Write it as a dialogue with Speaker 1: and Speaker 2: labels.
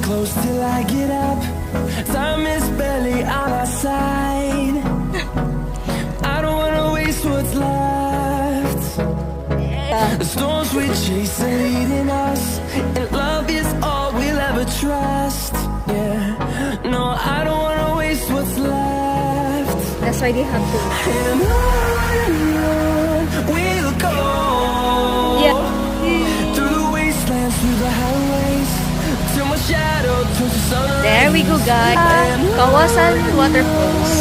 Speaker 1: close till I get up. Time is barely on our side. I don't wanna waste what's left. The storms we chase are leading us, and love is all we'll ever trust. Yeah, no, I don't wanna waste what's left.
Speaker 2: That's why they have to.
Speaker 1: And on we'll go.
Speaker 2: Yeah.
Speaker 1: Through the wastelands, through the highways, till my shadow turns to sun.
Speaker 2: There we go, guys. Kawasan Waterfalls.